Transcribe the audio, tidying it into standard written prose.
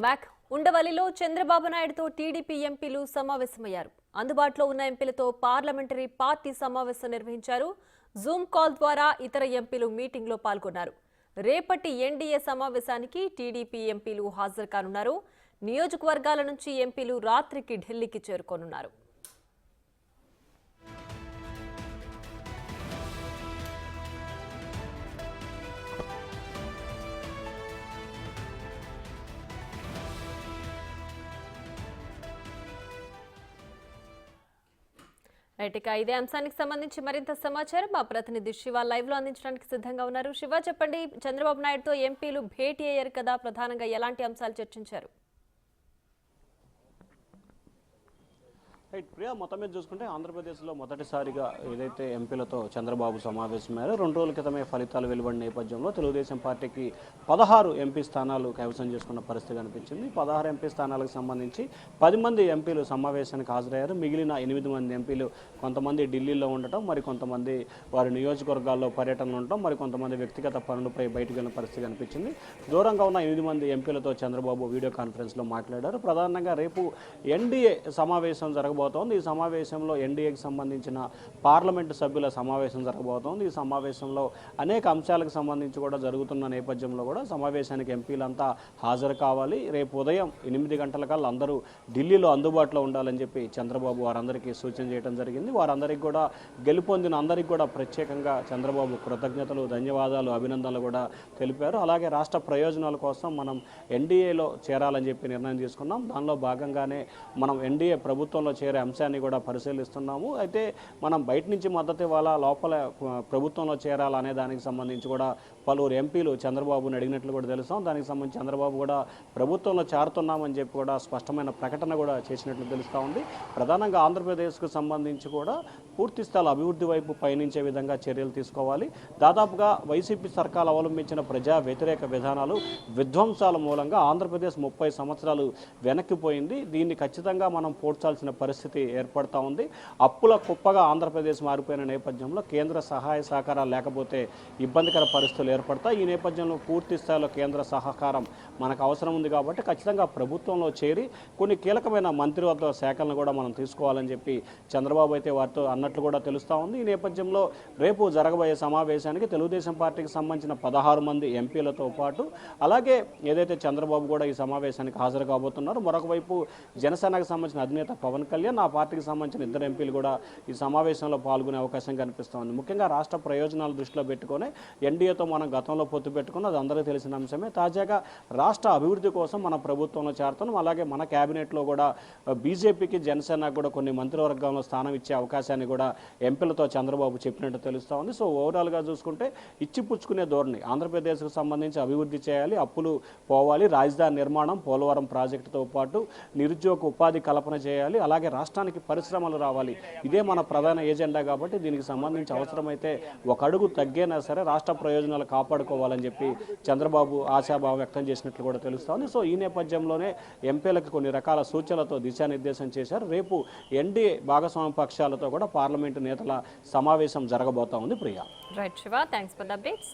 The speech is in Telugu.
బ్యాక్ ఉండవల్లిలో చంద్రబాబు నాయుడుతో టీడీపీ ఎంపీలు సమావేశమయ్యారు. అందుబాటులో ఉన్న ఎంపీలతో పార్లమెంటరీ పార్టీ సమావేశం నిర్వహించారు. జూమ్ కాల్ ద్వారా ఇతర ఎంపీలు మీటింగ్లో పాల్గొన్నారు. రేపటి ఎన్డీఏ సమావేశానికి టీడీపీ ఎంపీలు హాజరు కానున్నారు. నియోజకవర్గాల నుంచి ఎంపీలు రాత్రికి ఢిల్లీకి చేరుకోనున్నారు. ఇక ఇదే అంశానికి సంబంధించి మరింత సమాచారం మా ప్రతినిధి శివ లైవ్ లో అందించడానికి సిద్ధంగా ఉన్నారు. శివ, చెప్పండి, చంద్రబాబు నాయుడుతో ఎంపీలు భేటీ అయ్యారు కదా, ప్రధానంగా ఎలాంటి అంశాలు చర్చించారు? రైట్ ప్రియా, మొత్తం మీద చూసుకుంటే ఆంధ్రప్రదేశ్లో మొదటిసారిగా ఏదైతే ఎంపీలతో చంద్రబాబు సమావేశమయ్యారో 2 రోజుల క్రితమే ఫలితాలు వెలువడిన నేపథ్యంలో తెలుగుదేశం పార్టీకి 16 ఎంపీ స్థానాలు కైవసం చేసుకున్న పరిస్థితి కనిపించింది. 16 ఎంపీ స్థానాలకు సంబంధించి 10 మంది ఎంపీలు సమావేశానికి హాజరయ్యారు. మిగిలిన 8 మంది ఎంపీలు కొంతమంది ఢిల్లీలో ఉండటం, మరి కొంతమంది వారి నియోజకవర్గాల్లో పర్యటనలు ఉండటం, మరి కొంతమంది వ్యక్తిగత పనులపై బయటకు వెళ్ళిన పరిస్థితి కనిపించింది. దూరంగా ఉన్న 8 మంది ఎంపీలతో చంద్రబాబు వీడియో కాన్ఫరెన్స్లో మాట్లాడారు. ప్రధానంగా రేపు ఎన్డీఏ సమావేశం జరగబోతోంది. ఈ సమావేశంలో ఎన్డీఏకి సంబంధించిన పార్లమెంటు సభ్యుల సమావేశం జరగబోతోంది. ఈ సమావేశంలో అనేక అంశాలకు సంబంధించి కూడా జరుగుతున్న నేపథ్యంలో కూడా సమావేశానికి ఎంపీలంతా హాజరు కావాలి. రేపు ఉదయం 8 గంటలకల్లా అందరూ ఢిల్లీలో అందుబాటులో ఉండాలని చెప్పి చంద్రబాబు వారందరికీ సూచన చేయడం జరిగింది. వారందరికీ కూడా గెలుపొందిన అందరికీ కూడా ప్రత్యేకంగా చంద్రబాబు కృతజ్ఞతలు, ధన్యవాదాలు, అభినందనలు కూడా తెలిపారు. అలాగే రాష్ట్ర ప్రయోజనాల కోసం మనం ఎన్డీఏలో చేరాలని చెప్పి నిర్ణయం తీసుకున్నాం. దానిలో భాగంగానే మనం ఎన్డీఏ ప్రభుత్వంలో చేరే అంశాన్ని కూడా పరిశీలిస్తున్నాము. అయితే మనం బయట నుంచి మద్దతు ఇవ్వాలా, లోపల ప్రభుత్వంలో చేరాలనే దానికి సంబంధించి కూడా పలువురు ఎంపీలు చంద్రబాబుని అడిగినట్లు కూడా తెలుస్తాం. దానికి సంబంధించి చంద్రబాబు కూడా ప్రభుత్వంలో చేరుతున్నామని చెప్పి కూడా స్పష్టమైన ప్రకటన కూడా చేసినట్లు తెలుస్తూ ఉంది. ప్రధానంగా ఆంధ్రప్రదేశ్కు సంబంధించి కూడా పూర్తి స్థాయి అభివృద్ధి వైపు పయనించే విధంగా చర్యలు తీసుకోవాలి. దాదాపుగా వైసీపీ సర్కారు అవలంబించిన ప్రజా వ్యతిరేక విధానాలు, విధ్వంసాల మూలంగా ఆంధ్రప్రదేశ్ 30 సంవత్సరాలు వెనక్కిపోయింది. దీన్ని ఖచ్చితంగా మనం పోడ్చాల్సిన పరిస్థితి ఏర్పడతా ఉంది. అప్పుల కుప్పగా ఆంధ్రప్రదేశ్ మారిపోయిన నేపథ్యంలో కేంద్ర సహాయ సహకారాలు లేకపోతే ఇబ్బందికర పరిస్థితులు ఏర్పడతాయి. ఈ నేపథ్యంలో పూర్తి స్థాయిలో కేంద్ర సహకారం మనకు అవసరం ఉంది కాబట్టి ఖచ్చితంగా ప్రభుత్వంలో చేరి కొన్ని కీలకమైన మంత్రివర్గ శాఖలను కూడా మనం తీసుకోవాలని చెప్పి చంద్రబాబు అయితే వారితో అన్నట్లు కూడా తెలుస్తూ ఉంది. ఈ నేపథ్యంలో రేపు జరగబోయే సమావేశానికి తెలుగుదేశం పార్టీకి సంబంధించిన 16 మంది ఎంపీలతో పాటు అలాగే ఏదైతే చంద్రబాబు కూడా ఈ సమావేశానికి హాజరు కాబోతున్నారో, మరొక వైపు జనసేనకు సంబంధించిన అధినేత పవన్ కళ్యాణ్, ఆ పార్టీకి సంబంధించిన 2 ఎంపీలు కూడా ఈ సమావేశంలో పాల్గొనే అవకాశం కనిపిస్తోంది. ముఖ్యంగా రాష్ట్ర ప్రయోజనాలు దృష్టిలో పెట్టుకొని ఎన్డీఏతో మనం గతంలో పొత్తు పెట్టుకున్న అది అందరికీ తెలిసిన అంశమే. తాజాగా రాష్ట్ర అభివృద్ధి కోసం మన ప్రభుత్వంలో చేరుతున్నాం. అలాగే మన క్యాబినెట్లో కూడా బీజేపీకి, జనసేనకు కూడా కొన్ని మంత్రివర్గంలో స్థానం ఇచ్చే అవకాశాన్ని కూడా ఎంపీలతో చంద్రబాబు చెప్పినట్టు తెలుస్తూ ఉంది. సో ఓవరాల్గా చూసుకుంటే ఇచ్చిపుచ్చుకునే ధోరణి, ఆంధ్రప్రదేశ్కు సంబంధించి అభివృద్ధి చేయాలి, అప్పులు పోవాలి, రాజధాని నిర్మాణం, పోలవరం ప్రాజెక్టుతో పాటు నిరుద్యోగ ఉపాధి కల్పన చేయాలి, అలాగే రాష్ట్రానికి పరిశ్రమలు రావాలి. ఇదే మన ప్రధాన ఏజెండా కాబట్టి దీనికి సంబంధించి అవసరమైతే ఒక అడుగు తగ్గైనా సరే రాష్ట్ర ప్రయోజనాలు కాపాడుకోవాలని చెప్పి చంద్రబాబు ఆశాభావం వ్యక్తం చేసినట్లు కూడా తెలుస్తోంది. సో ఈ నేపథ్యంలోనే ఎంపీలకు కొన్ని రకాల సూచనలతో దిశానిర్దేశం చేశారు. రేపు ఎన్డీఏ భాగస్వామ్య పక్షాలతో కూడా పార్లమెంటు నేతల సమావేశం జరగబోతా ఉంది. Priya. Right Shiva, thanks for the updates.